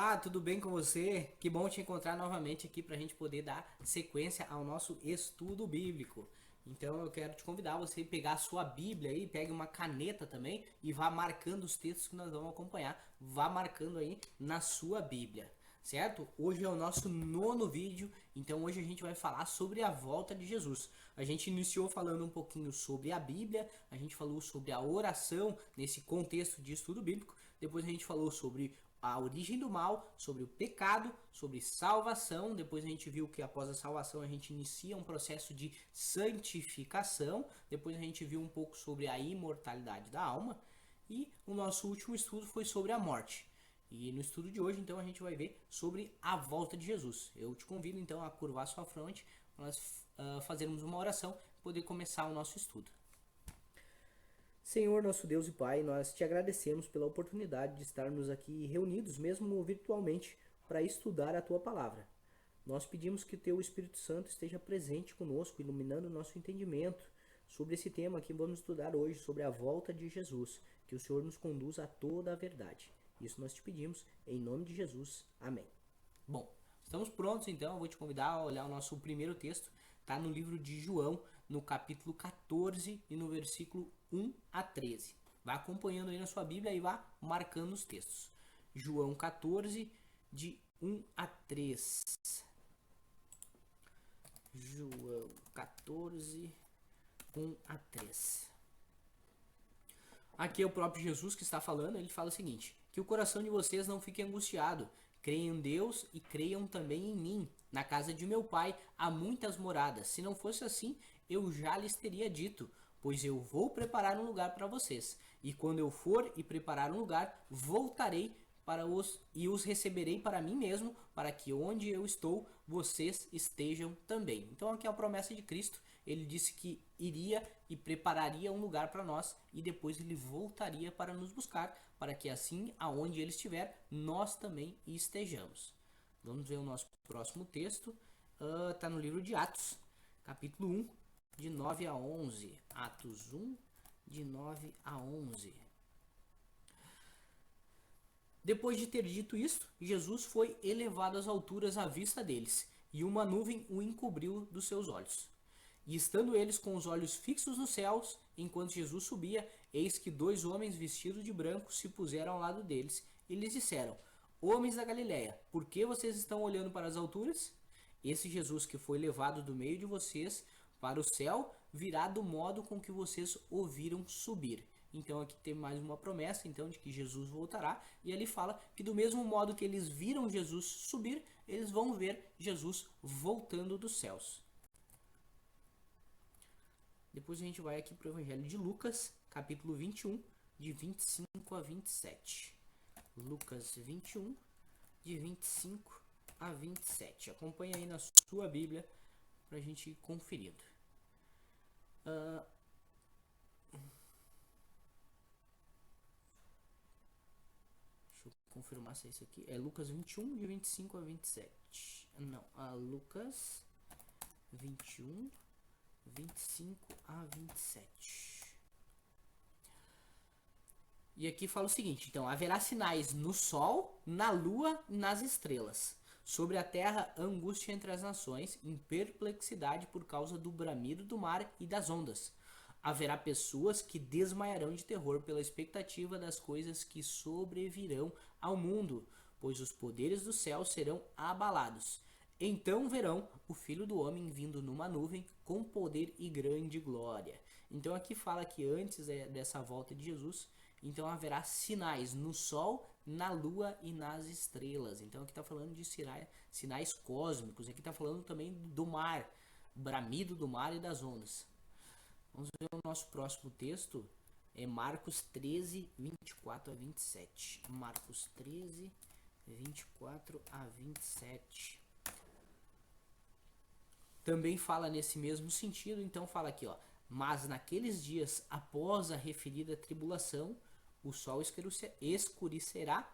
Olá, tudo bem com você? Que bom te encontrar novamente aqui para a gente poder dar sequência ao nosso estudo bíblico. Então eu quero te convidar a você pegar a sua Bíblia aí, pegue uma caneta também e vá marcando os textos que nós vamos acompanhar. Vá marcando aí na sua Bíblia, certo? Hoje é o nosso nono vídeo, então hoje a gente vai falar sobre a volta de Jesus. A gente iniciou falando um pouquinho sobre a Bíblia, a gente falou sobre a oração nesse contexto de estudo bíblico, depois a gente falou sobre a origem do mal, sobre o pecado, sobre salvação. Depois a gente viu que após a salvação a gente inicia um processo de santificação. Depois a gente viu um pouco sobre a imortalidade da alma. E o nosso último estudo foi sobre a morte. E no estudo de hoje, então, a gente vai ver sobre a volta de Jesus. Eu te convido, então, a curvar sua fronte para nós fazermos uma oração e poder começar o nosso estudo. Senhor, nosso Deus e Pai, nós te agradecemos pela oportunidade de estarmos aqui reunidos, mesmo virtualmente, para estudar a tua palavra. Nós pedimos que o teu Espírito Santo esteja presente conosco, iluminando o nosso entendimento sobre esse tema que vamos estudar hoje, sobre a volta de Jesus. Que o Senhor nos conduza a toda a verdade. Isso nós te pedimos, em nome de Jesus. Amém. Bom, estamos prontos então, eu vou te convidar a olhar o nosso primeiro texto, está no livro de João, no capítulo 14 e no versículo 1 a 13. Vá acompanhando aí na sua Bíblia e vá marcando os textos. João 14, de 1 a 3. João 14, 1 a 3. Aqui é o próprio Jesus que está falando, ele fala o seguinte: que o coração de vocês não fique angustiado. Creiam em Deus e creiam também em mim. Na casa de meu pai há muitas moradas. Se não fosse assim, eu já lhes teria dito, pois eu vou preparar um lugar para vocês. E quando eu for e preparar um lugar, voltarei para os receberei para mim mesmo, para que onde eu estou, vocês estejam também. Então aqui é a promessa de Cristo. Ele disse que iria e prepararia um lugar para nós e depois ele voltaria para nos buscar, para que assim, aonde ele estiver, nós também estejamos. Vamos ver o nosso próximo texto. Está no livro de Atos, capítulo 1, de 9 a 11. Atos 1, de 9 a 11. Depois de ter dito isto, Jesus foi elevado às alturas à vista deles, e uma nuvem o encobriu dos seus olhos. E estando eles com os olhos fixos nos céus, enquanto Jesus subia, eis que dois homens vestidos de branco se puseram ao lado deles, e lhes disseram: Homens da Galiléia, por que vocês estão olhando para as alturas? Esse Jesus que foi levado do meio de vocês para o céu virá do modo com que vocês o viram subir. Então aqui tem mais uma promessa então de que Jesus voltará, e ele fala que do mesmo modo que eles viram Jesus subir, eles vão ver Jesus voltando dos céus. Depois a gente vai aqui para o Evangelho de Lucas, capítulo 21, de 25 a 27. Lucas 21, de 25 a 27. Acompanha aí na sua Bíblia para a gente ir conferindo. Deixa eu confirmar se é isso aqui. É Lucas 21, de 25 a 27. Não, Lucas 21, 25 a 27. E aqui fala o seguinte: então, haverá sinais no sol, na lua e nas estrelas. Sobre a terra, angústia entre as nações, em perplexidade por causa do bramido do mar e das ondas. Haverá pessoas que desmaiarão de terror pela expectativa das coisas que sobrevirão ao mundo, pois os poderes do céu serão abalados. Então verão o Filho do Homem vindo numa nuvem com poder e grande glória. Então aqui fala que antes dessa volta de Jesus, então haverá sinais no sol, na lua e nas estrelas. Então aqui está falando de sinais cósmicos. Aqui está falando também do mar, bramido do mar e das ondas. Vamos ver o nosso próximo texto. É Marcos 13, 24 a 27. Marcos 13, 24 a 27. Também fala nesse mesmo sentido, então fala aqui, ó. Mas naqueles dias, após a referida tribulação, o sol escurecerá,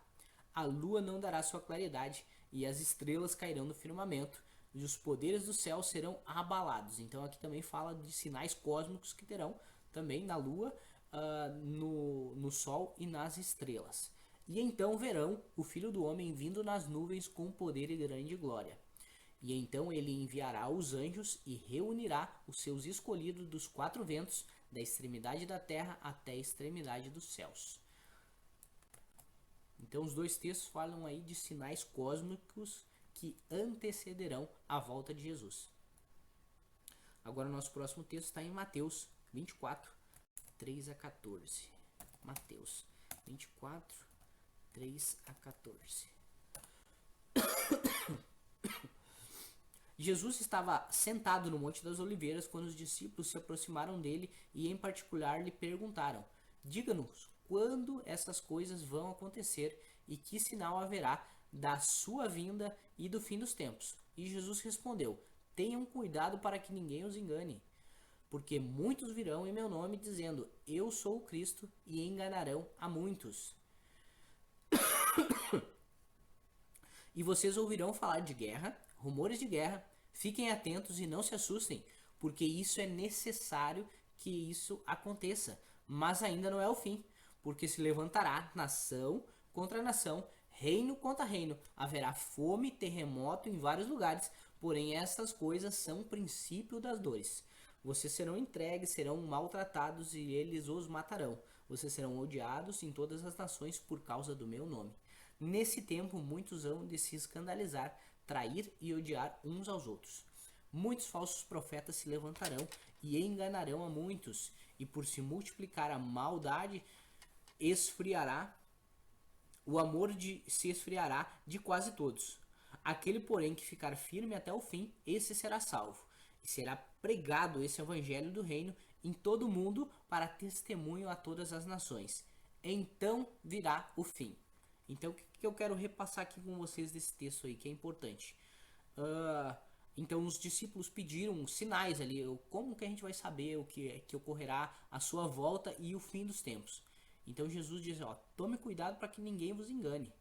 a lua não dará sua claridade, e as estrelas cairão no firmamento, e os poderes do céu serão abalados. Então aqui também fala de sinais cósmicos que terão também na lua, no sol e nas estrelas. E então verão o Filho do Homem vindo nas nuvens com poder e grande glória. E então ele enviará os anjos e reunirá os seus escolhidos dos quatro ventos, da extremidade da terra até a extremidade dos céus. Então os dois textos falam aí de sinais cósmicos que antecederão a volta de Jesus. Agora o nosso próximo texto está em Mateus 24, 3 a 14. Mateus 24, 3 a 14. Jesus estava sentado no Monte das Oliveiras quando os discípulos se aproximaram dele e em particular lhe perguntaram: diga-nos quando essas coisas vão acontecer e que sinal haverá da sua vinda e do fim dos tempos. E Jesus respondeu: tenham cuidado para que ninguém os engane, porque muitos virão em meu nome dizendo: eu sou o Cristo, e enganarão a muitos. E vocês ouvirão falar de guerra, rumores de guerra. Fiquem atentos e não se assustem, porque isso é necessário que isso aconteça, mas ainda não é o fim, porque se levantará nação contra nação, reino contra reino, haverá fome, terremoto em vários lugares, porém estas coisas são o princípio das dores. Vocês serão entregues, serão maltratados e eles os matarão. Vocês serão odiados em todas as nações por causa do meu nome. Nesse tempo muitos hão de se escandalizar, trair e odiar uns aos outros. Muitos falsos profetas se levantarão e enganarão a muitos, e por se multiplicar a maldade, o amor se esfriará de quase todos. Aquele, porém, que ficar firme até o fim, esse será salvo. E será pregado esse evangelho do reino em todo o mundo para testemunho a todas as nações. Então virá o fim. Então o que eu quero repassar aqui com vocês desse texto aí, que é importante. Então os discípulos pediram sinais ali, como que a gente vai saber o que ocorrerá a sua volta e o fim dos tempos. Então Jesus diz, tome cuidado para que ninguém vos engane.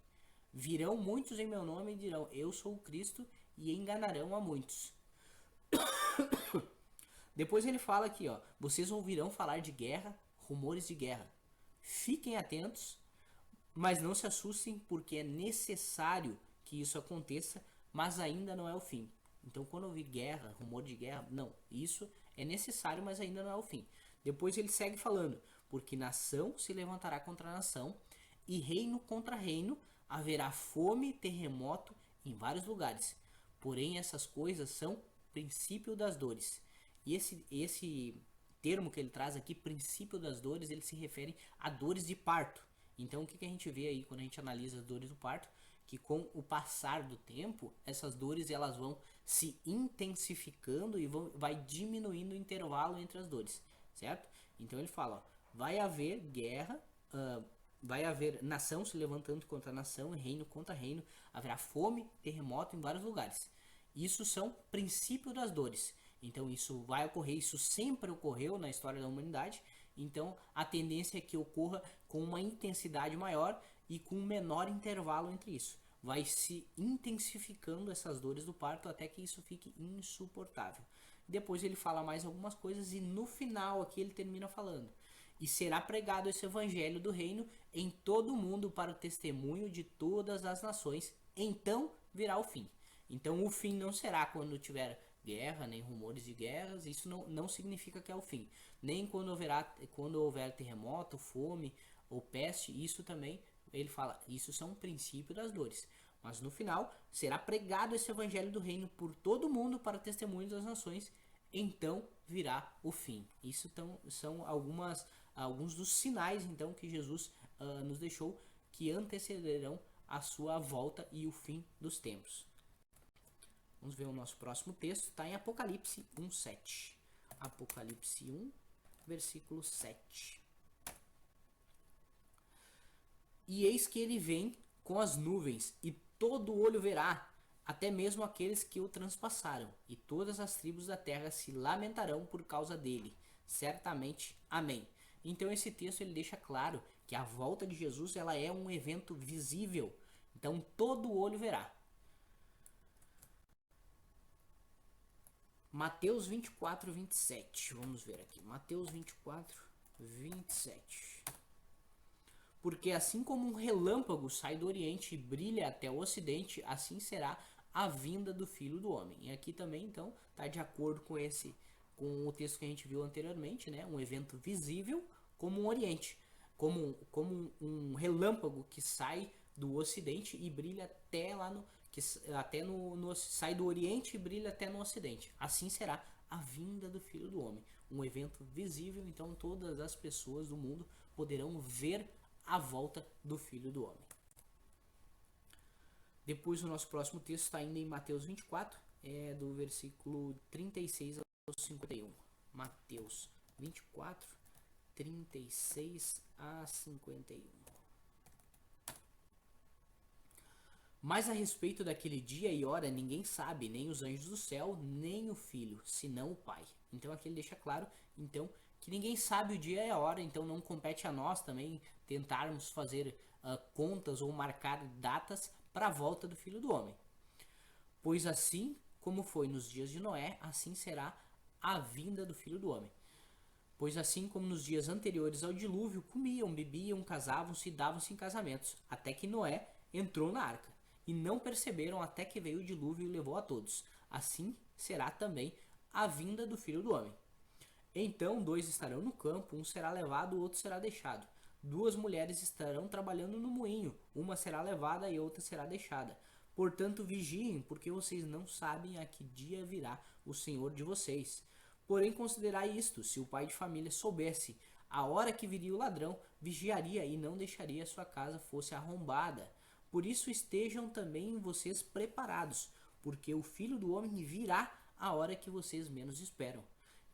Virão muitos em meu nome e dirão, eu sou o Cristo, e enganarão a muitos. Depois ele fala aqui, vocês ouvirão falar de guerra, rumores de guerra. Fiquem atentos, mas não se assustem, porque é necessário que isso aconteça, mas ainda não é o fim. Então quando ouvir guerra, rumor de guerra, não, isso é necessário, mas ainda não é o fim. Depois ele segue falando, porque nação se levantará contra nação, e reino contra reino, haverá fome, terremoto em vários lugares. Porém essas coisas são princípio das dores. E esse termo que ele traz aqui, princípio das dores, ele se refere a dores de parto. Então o que a gente vê aí quando a gente analisa as dores do parto? Que com o passar do tempo, essas dores elas vão se intensificando e vai diminuindo o intervalo entre as dores, certo? Então ele fala, vai haver guerra, vai haver nação se levantando contra nação, reino contra reino, haverá fome, terremoto em vários lugares. Isso são princípios das dores. Então isso vai ocorrer, isso sempre ocorreu na história da humanidade. Então a tendência é que ocorra com uma intensidade maior e com um menor intervalo entre isso. Vai se intensificando essas dores do parto até que isso fique insuportável. Depois ele fala mais algumas coisas e no final aqui ele termina falando: e será pregado esse evangelho do reino em todo o mundo para o testemunho de todas as nações, então virá o fim. Então o fim não será quando tiver guerra, nem rumores de guerras, isso não significa que é o fim. Nem quando houver terremoto, fome ou peste, isso também, ele fala, isso são um princípio das dores. Mas no final, será pregado esse evangelho do reino por todo mundo para testemunho das nações, então virá o fim. Isso são alguns dos sinais então que Jesus nos deixou que antecederão a sua volta e o fim dos tempos. Vamos ver o nosso próximo texto, está em Apocalipse 1:7. Apocalipse 1, versículo 7. E eis que ele vem com as nuvens, e todo olho verá, até mesmo aqueles que o transpassaram, e todas as tribos da terra se lamentarão por causa dele. Certamente. Amém. Então esse texto ele deixa claro que a volta de Jesus ela é um evento visível. Então todo olho verá. Mateus 24, 27. Vamos ver aqui. Mateus 24, 27. Porque assim como um relâmpago sai do Oriente e brilha até o Ocidente, assim será a vinda do Filho do Homem. E aqui também, então, está de acordo com o texto que a gente viu anteriormente, né? Um evento visível como um Oriente, como um relâmpago que sai do Ocidente e brilha até lá no que até no sai do Oriente e brilha até no Ocidente. Assim será a vinda do Filho do Homem, um evento visível, então todas as pessoas do mundo poderão ver a volta do Filho do Homem. Depois o nosso próximo texto está ainda em Mateus 24, do versículo 36 ao 51. Mateus 24, 36 a 51. Mas a respeito daquele dia e hora ninguém sabe, nem os anjos do céu, nem o Filho, senão o Pai. Então aqui ele deixa claro, então, que ninguém sabe o dia e a hora, então não compete a nós também tentarmos fazer contas ou marcar datas para a volta do Filho do Homem. Pois assim como foi nos dias de Noé, assim será a vinda do Filho do Homem. Pois assim como nos dias anteriores ao dilúvio, comiam, bebiam, casavam-se e davam-se em casamentos, até que Noé entrou na arca. E não perceberam até que veio o dilúvio e levou a todos. Assim será também a vinda do Filho do Homem. Então 2 estarão no campo, um será levado, o outro será deixado. 2 mulheres estarão trabalhando no moinho, uma será levada e outra será deixada. Portanto, vigiem, porque vocês não sabem a que dia virá o Senhor de vocês. Porém, considerai isto: se o pai de família soubesse a hora que viria o ladrão, vigiaria e não deixaria sua casa fosse arrombada. Por isso estejam também vocês preparados, porque o Filho do Homem virá a hora que vocês menos esperam.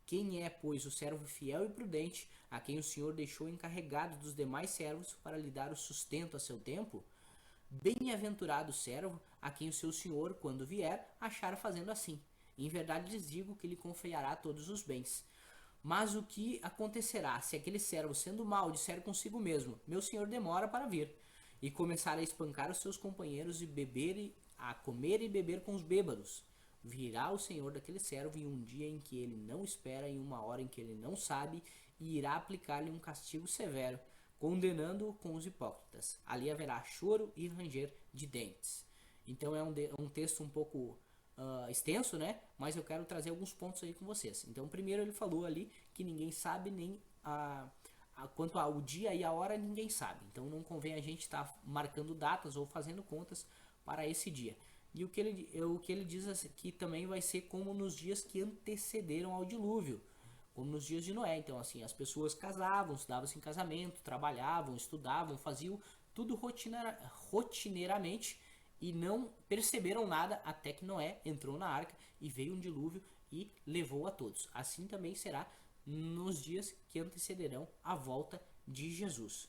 Quem é, pois, o servo fiel e prudente, a quem o Senhor deixou encarregado dos demais servos para lhe dar o sustento a seu tempo? Bem-aventurado o servo a quem o seu senhor, quando vier, achar fazendo assim. Em verdade lhes digo que lhe confiará todos os bens. Mas o que acontecerá se aquele servo, sendo mau, disser consigo mesmo: meu senhor demora para vir, e começar a espancar os seus companheiros e a comer e beber com os bêbados? Virá o senhor daquele servo em um dia em que ele não espera, em uma hora em que ele não sabe, e irá aplicar-lhe um castigo severo, condenando-o com os hipócritas. Ali haverá choro e ranger de dentes. Então é um texto um pouco extenso, né? Mas eu quero trazer alguns pontos aí com vocês. Então, primeiro ele falou ali que ninguém sabe nem quanto ao dia e a hora, ninguém sabe. Então não convém a gente estar marcando datas ou fazendo contas para esse dia. E o que ele diz aqui também vai ser como nos dias que antecederam ao dilúvio, como nos dias de Noé. Então, assim, as pessoas casavam, se davam-se em casamento, trabalhavam, estudavam, faziam tudo rotineiramente e não perceberam nada até que Noé entrou na arca e veio um dilúvio e levou a todos. Assim também será nos dias que antecederão a volta de Jesus.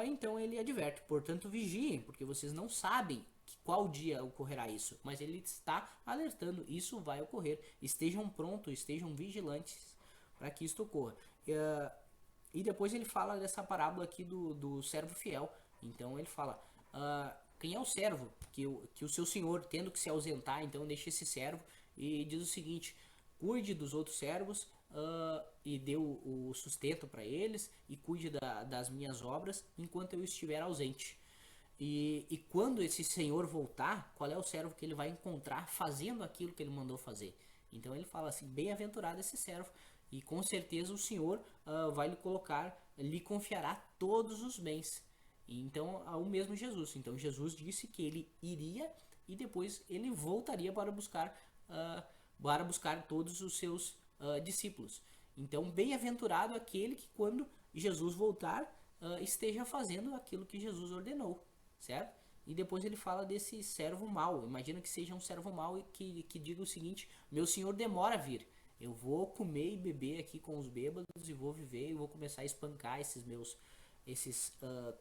Então ele adverte: portanto vigiem, porque vocês não sabem qual dia ocorrerá isso, mas ele está alertando: isso vai ocorrer, estejam prontos, estejam vigilantes para que isto ocorra. E depois ele fala dessa parábola aqui do servo fiel. Então ele fala: quem é o servo que o seu senhor, tendo que se ausentar, então deixa esse servo e diz o seguinte: cuide dos outros servos e dê o sustento para eles e cuide das minhas obras enquanto eu estiver ausente. E quando esse senhor voltar, qual é o servo que ele vai encontrar fazendo aquilo que ele mandou fazer? Então ele fala assim: bem-aventurado esse servo, e com certeza o senhor vai lhe confiará todos os bens. Então, o mesmo Jesus. Então, Jesus disse que ele iria e depois ele voltaria para buscar todos os seus discípulos. Então, bem-aventurado aquele que, quando Jesus voltar, esteja fazendo aquilo que Jesus ordenou, certo? E depois ele fala desse servo mau. Imagina que seja um servo mau que diga o seguinte: meu senhor demora a vir. Eu vou comer e beber aqui com os bêbados e vou viver e vou começar a espancar esses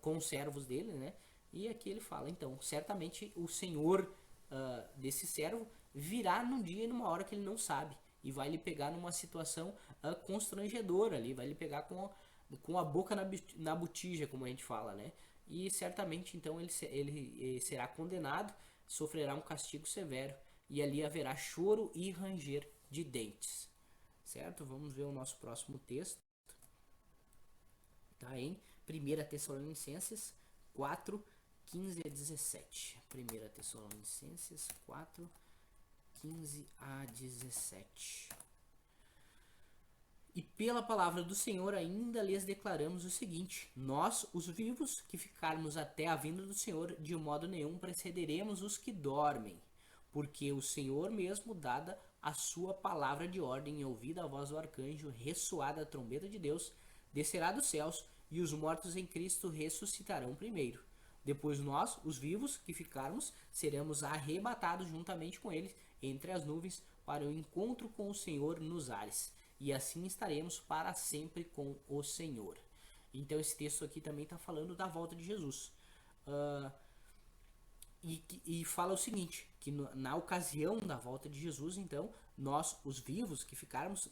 conservos dele, né? E aqui ele fala: então, certamente o senhor desse servo virá num dia e numa hora que ele não sabe, e vai lhe pegar numa situação constrangedora ali, vai lhe pegar com a boca na botija, como a gente fala, né? E certamente então ele será condenado, sofrerá um castigo severo, e ali haverá choro e ranger de dentes, certo? Vamos ver o nosso próximo texto. Tá em 1 Tessalonicenses 4, 15 a 17. 1 Tessalonicenses 4, 15 a 17. E pela palavra do Senhor ainda lhes declaramos o seguinte: nós, os vivos, que ficarmos até a vinda do Senhor, de modo nenhum precederemos os que dormem. Porque o Senhor mesmo, dada a sua palavra de ordem e ouvida a voz do arcanjo, ressoada a trombeta de Deus, descerá dos céus, e os mortos em Cristo ressuscitarão primeiro. Depois nós, os vivos, que ficarmos, seremos arrebatados juntamente com eles entre as nuvens para o encontro com o Senhor nos ares. E assim estaremos para sempre com o Senhor. Então esse texto aqui também está falando da volta de Jesus. E fala o seguinte, que na ocasião da volta de Jesus, então, nós, os vivos que ficarmos,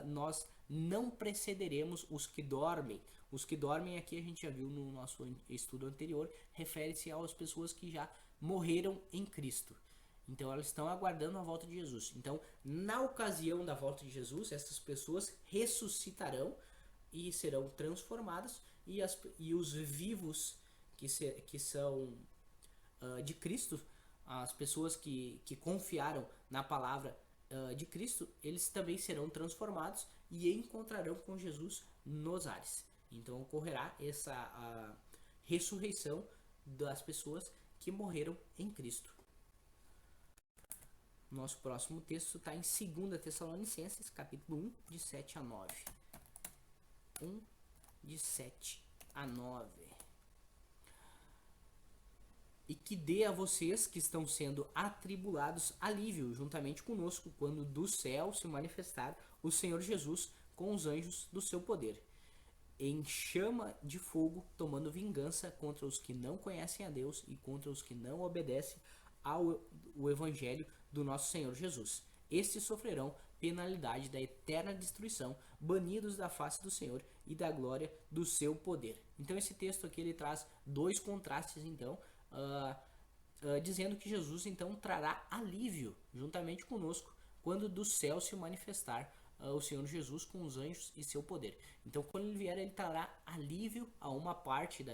nós não precederemos os que dormem. Os que dormem aqui, a gente já viu no nosso estudo anterior, refere-se às pessoas que já morreram em Cristo. Então elas estão aguardando a volta de Jesus. Então, na ocasião da volta de Jesus, essas pessoas ressuscitarão e serão transformadas, e os vivos que são de Cristo, as pessoas que confiaram na palavra de Cristo, eles também serão transformados e encontrarão com Jesus nos ares. Então ocorrerá essa ressurreição das pessoas que morreram em Cristo. Nosso próximo texto está em 2 Tessalonicenses, capítulo 1, de 7 a 9. 1, de 7 a 9. E que dê a vocês que estão sendo atribulados alívio juntamente conosco, quando do céu se manifestar o Senhor Jesus com os anjos do seu poder, em chama de fogo, tomando vingança contra os que não conhecem a Deus e contra os que não obedecem ao evangelho do nosso Senhor Jesus. Estes sofrerão penalidade da eterna destruição, banidos da face do Senhor e da glória do seu poder. Então esse texto aqui ele traz dois contrastes, então, dizendo que Jesus então trará alívio juntamente conosco quando do céu se manifestar o Senhor Jesus com os anjos e seu poder. Então quando ele vier, ele trará alívio a uma parte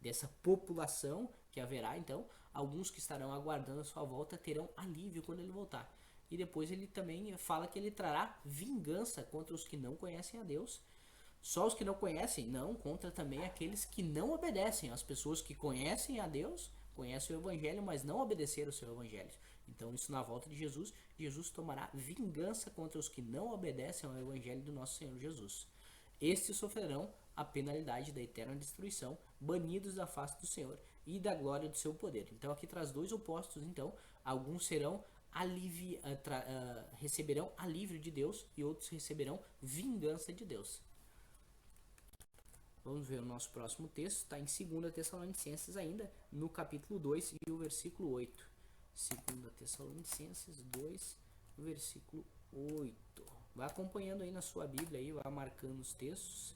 dessa população que haverá. Então alguns que estarão aguardando a sua volta terão alívio quando ele voltar. E depois ele também fala que ele trará vingança contra os que não conhecem a Deus. Só os que não conhecem? Não, contra também aqueles que não obedecem. As pessoas que conhecem a Deus, conhecem o Evangelho, mas não obedeceram o seu Evangelho. Então isso na volta de Jesus, Jesus tomará vingança contra os que não obedecem ao Evangelho do nosso Senhor Jesus. Estes sofrerão a penalidade da eterna destruição, banidos da face do Senhor e da glória do seu poder. Então aqui traz dois opostos. Então alguns serão receberão alívio de Deus e outros receberão vingança de Deus. Vamos ver o nosso próximo texto, está em 2 Tessalonicenses ainda, no capítulo 2 e o versículo 8. 2 Tessalonicenses 2, versículo 8. Vai acompanhando aí na sua Bíblia, aí, vai marcando os textos.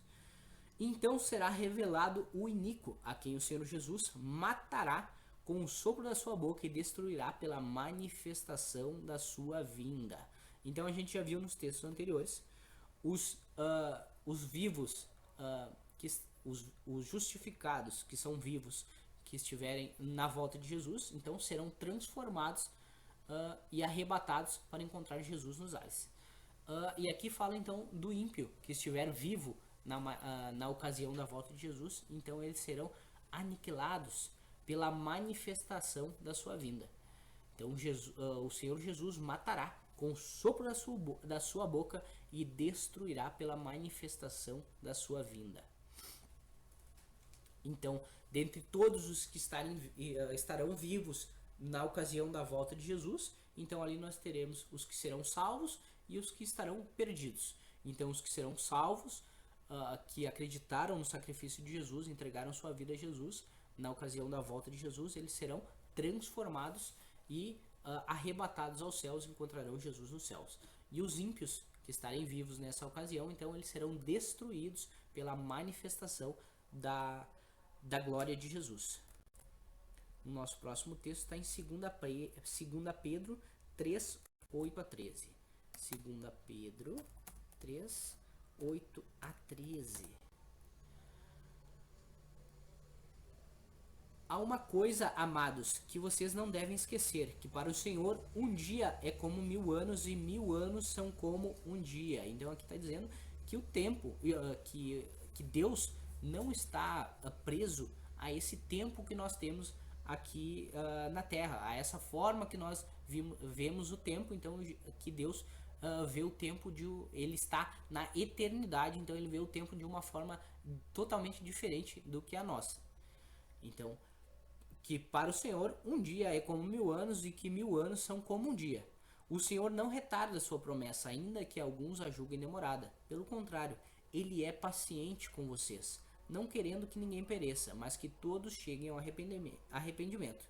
Então será revelado o iníquo, a quem o Senhor Jesus matará com o sopro da sua boca e destruirá pela manifestação da sua vinda. Então a gente já viu nos textos anteriores os vivos, os justificados, que são vivos, que estiverem na volta de Jesus, então serão transformados e arrebatados para encontrar Jesus nos ares. E aqui fala então do ímpio, que estiver vivo na ocasião da volta de Jesus, então eles serão aniquilados pela manifestação da sua vinda. Então o Senhor Jesus matará com o sopro da sua boca e destruirá pela manifestação da sua vinda. Então, dentre todos os que estarão vivos na ocasião da volta de Jesus, então ali nós teremos os que serão salvos e os que estarão perdidos. Então os que serão salvos, que acreditaram no sacrifício de Jesus, entregaram sua vida a Jesus, na ocasião da volta de Jesus, eles serão transformados e arrebatados aos céus, encontrarão Jesus nos céus. E os ímpios que estarem vivos nessa ocasião, então eles serão destruídos pela manifestação da glória de Jesus. O nosso próximo texto está em 2 Pedro 3, 8 a 13. 2 Pedro 3, 8 a 13. Há uma coisa, amados, que vocês não devem esquecer, que para o Senhor um dia é como 1000 anos e 1000 anos são como um dia. Então aqui está dizendo que o tempo, que Deus não está preso a esse tempo que nós temos aqui na Terra, a essa forma que nós vemos o tempo. Então que Deus vê o tempo ele está na eternidade, então ele vê o tempo de uma forma totalmente diferente do que a nossa. Então, que para o Senhor um dia é como 1000 anos e que 1000 anos são como um dia. O Senhor não retarda sua promessa, ainda que alguns a julguem demorada. Pelo contrário, ele é paciente com vocês, não querendo que ninguém pereça, mas que todos cheguem ao arrependimento.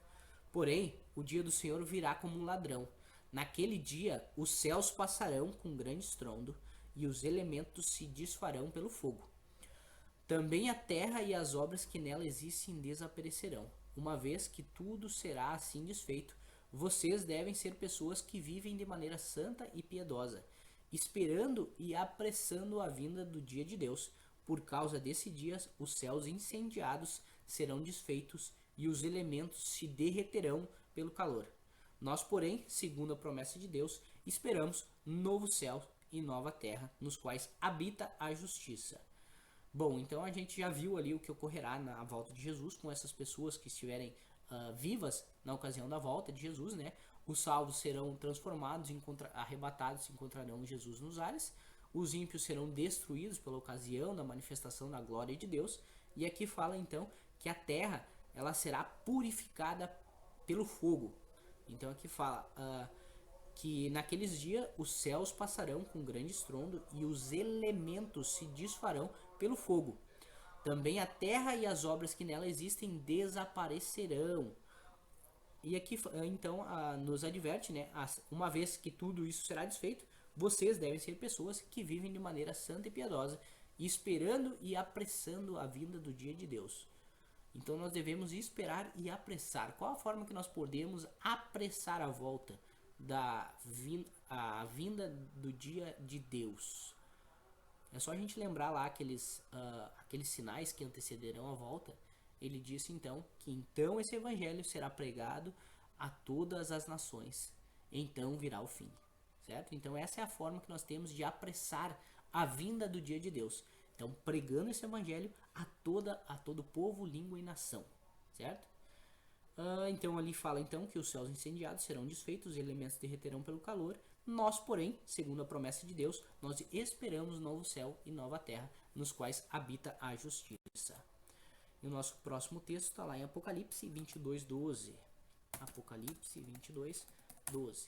Porém, o dia do Senhor virá como um ladrão. Naquele dia, os céus passarão com grande estrondo e os elementos se desfarão pelo fogo. Também a terra e as obras que nela existem desaparecerão. Uma vez que tudo será assim desfeito, vocês devem ser pessoas que vivem de maneira santa e piedosa, esperando e apressando a vinda do dia de Deus. Por causa desse dia, os céus incendiados serão desfeitos e os elementos se derreterão pelo calor. Nós, porém, segundo a promessa de Deus, esperamos novo céu e nova terra, nos quais habita a justiça. Bom, então a gente já viu ali o que ocorrerá na volta de Jesus com essas pessoas que estiverem vivas na ocasião da volta de Jesus, né? Os salvos serão transformados, arrebatados, encontrarão Jesus nos ares. Os ímpios serão destruídos pela ocasião da manifestação da glória de Deus. E aqui fala então que a terra ela será purificada pelo fogo. Então aqui fala que naqueles dias os céus passarão com grande estrondo e os elementos se desfarão pelo fogo. Também a terra e as obras que nela existem desaparecerão. E aqui então nos adverte, né? Uma vez que tudo isso será desfeito, vocês devem ser pessoas que vivem de maneira santa e piedosa, esperando e apressando a vinda do dia de Deus. Então nós devemos esperar e apressar. Qual a forma que nós podemos apressar a volta a vinda do dia de Deus? É só a gente lembrar lá aqueles sinais que antecederão a volta. Ele disse então que então esse evangelho será pregado a todas as nações. Então virá o fim, certo? Então essa é a forma que nós temos de apressar a vinda do dia de Deus. Então pregando esse evangelho a todo povo, língua e nação, certo? Então ali fala então que os céus incendiados serão desfeitos, os elementos derreterão pelo calor. Nós, porém, segundo a promessa de Deus, nós esperamos novo céu e nova terra, nos quais habita a justiça. E o nosso próximo texto está lá em Apocalipse 22:12. Apocalipse 22:12.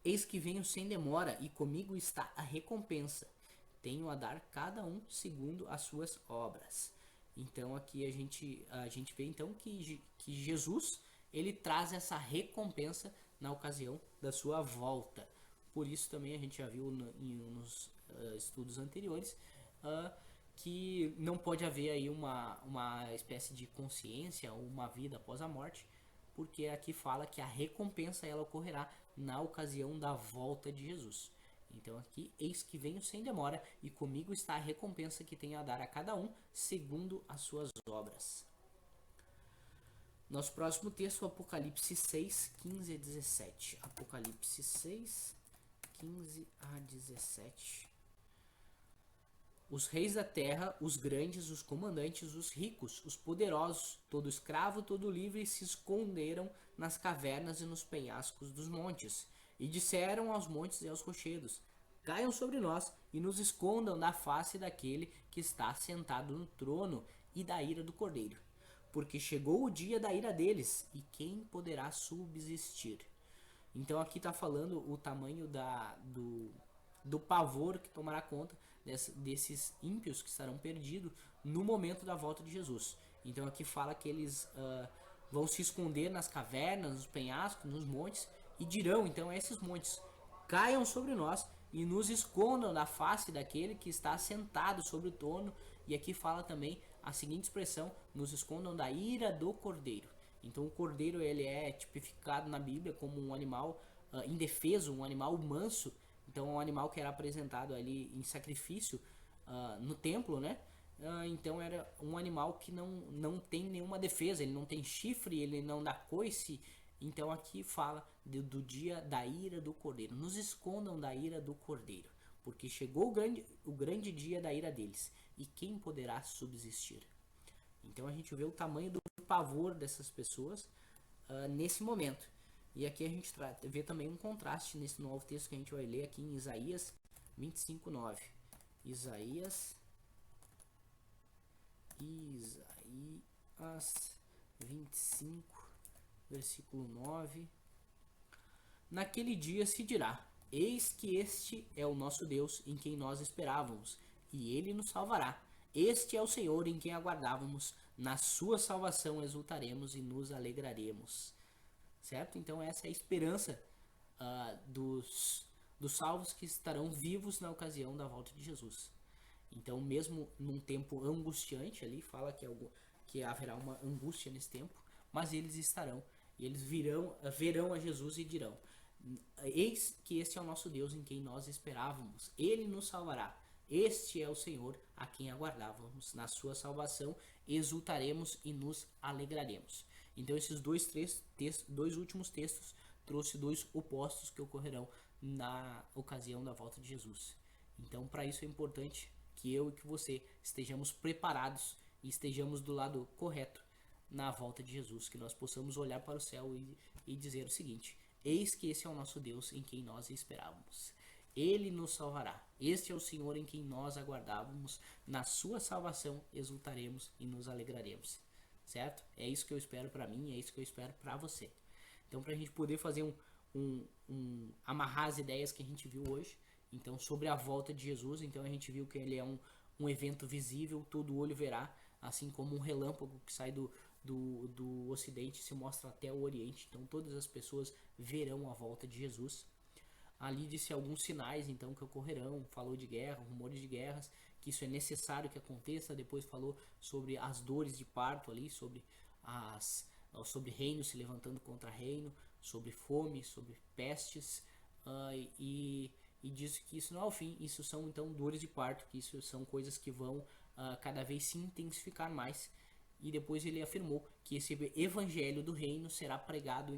Eis que venho sem demora, e comigo está a recompensa. Tenho a dar cada um segundo as suas obras. Então aqui a gente vê então que Jesus ele traz essa recompensa na ocasião da sua volta. Por isso também a gente já viu nos estudos anteriores que não pode haver aí uma espécie de consciência ou uma vida após a morte, porque aqui fala que a recompensa ela ocorrerá na ocasião da volta de Jesus. Então aqui, eis que venho sem demora, e comigo está a recompensa que tenho a dar a cada um, segundo as suas obras. Nosso próximo texto, Apocalipse 6, 15 a 17. Apocalipse 6, 15 a 17. Os reis da terra, os grandes, os comandantes, os ricos, os poderosos, todo escravo, todo livre, se esconderam nas cavernas e nos penhascos dos montes, e disseram aos montes e aos rochedos: caiam sobre nós e nos escondam da face daquele que está sentado no trono e da ira do Cordeiro. Porque chegou o dia da ira deles, e quem poderá subsistir? Então aqui está falando o tamanho do pavor que tomará conta desses ímpios que estarão perdidos no momento da volta de Jesus. Então aqui fala que eles vão se esconder nas cavernas, nos penhascos, nos montes, e dirão então a esses montes: caiam sobre nós e nos escondam da face daquele que está sentado sobre o trono. E aqui fala também a seguinte expressão: nos escondam da ira do Cordeiro. Então o Cordeiro ele é tipificado na Bíblia como um animal indefeso, um animal manso. Então é um animal que era apresentado ali em sacrifício no templo, né? Então era um animal que não tem nenhuma defesa, ele não tem chifre, ele não dá coice. Então aqui fala do dia da ira do cordeiro. Nos escondam da ira do cordeiro, porque chegou o grande dia da ira deles, e quem poderá subsistir? Então a gente vê o tamanho do pavor dessas pessoas nesse momento. E aqui a gente vê também um contraste nesse novo texto que a gente vai ler aqui em Isaías 25:9. Isaías 25, versículo 9. Naquele dia se dirá: eis que este é o nosso Deus, em quem nós esperávamos, e ele nos salvará. Este é o Senhor em quem aguardávamos, na sua salvação exultaremos e nos alegraremos. Certo? Então essa é a esperança dos salvos que estarão vivos na ocasião da volta de Jesus. Então, mesmo num tempo angustiante ali, fala que haverá uma angústia nesse tempo, mas eles estarão, e eles verão a Jesus e dirão: eis que este é o nosso Deus em quem nós esperávamos, ele nos salvará. Este é o Senhor a quem aguardávamos, na sua salvação exultaremos e nos alegraremos. Então esses dois últimos textos trouxe dois opostos que ocorrerão na ocasião da volta de Jesus. Então para isso é importante que eu e que você estejamos preparados e estejamos do lado correto na volta de Jesus, que nós possamos olhar para o céu e dizer o seguinte: eis que esse é o nosso Deus em quem nós esperávamos. Ele nos salvará. Este é o Senhor em quem nós aguardávamos. Na sua salvação exultaremos e nos alegraremos. Certo? É isso que eu espero para mim, é isso que eu espero para você. Então, para a gente poder fazer amarrar as ideias que a gente viu hoje, então sobre a volta de Jesus, então a gente viu que ele é um evento visível, todo olho verá, assim como um relâmpago que sai do ocidente e se mostra até o oriente. Então todas as pessoas verão a volta de Jesus. Ali disse alguns sinais então que ocorrerão, falou de guerra, rumores de guerras, que isso é necessário que aconteça. Depois falou sobre as dores de parto ali, sobre reino se levantando contra reino, sobre fome, sobre pestes, e disse que isso não é o fim, isso são então dores de parto, que isso são coisas que vão cada vez se intensificar mais. E depois ele afirmou que esse evangelho do reino será pregado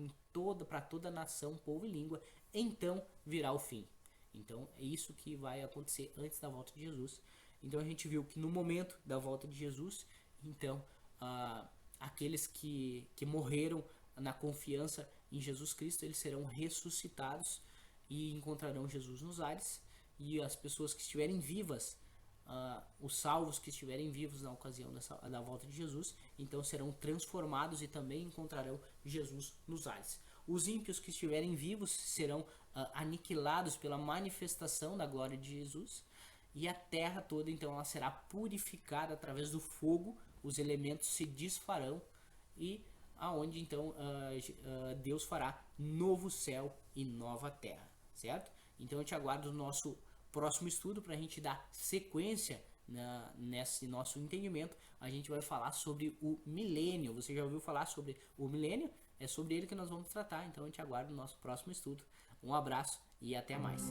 para toda nação, povo e língua, então virá o fim. Então é isso que vai acontecer antes da volta de Jesus. Então a gente viu que no momento da volta de Jesus, então aqueles que morreram na confiança em Jesus Cristo, eles serão ressuscitados e encontrarão Jesus nos ares. E as pessoas que estiverem vivas, os salvos que estiverem vivos na ocasião da volta de Jesus, então serão transformados e também encontrarão Jesus nos ares. Os ímpios que estiverem vivos serão aniquilados pela manifestação da glória de Jesus, e a terra toda então ela será purificada através do fogo, os elementos se desfarão, e aonde então Deus fará novo céu e nova terra, certo? Então eu te aguardo no nosso próximo estudo para a gente dar sequência nesse nosso entendimento. A gente vai falar sobre o milênio. Você já ouviu falar sobre o milênio? É sobre ele que nós vamos tratar. Então eu te aguardo no nosso próximo estudo. Um abraço e até mais.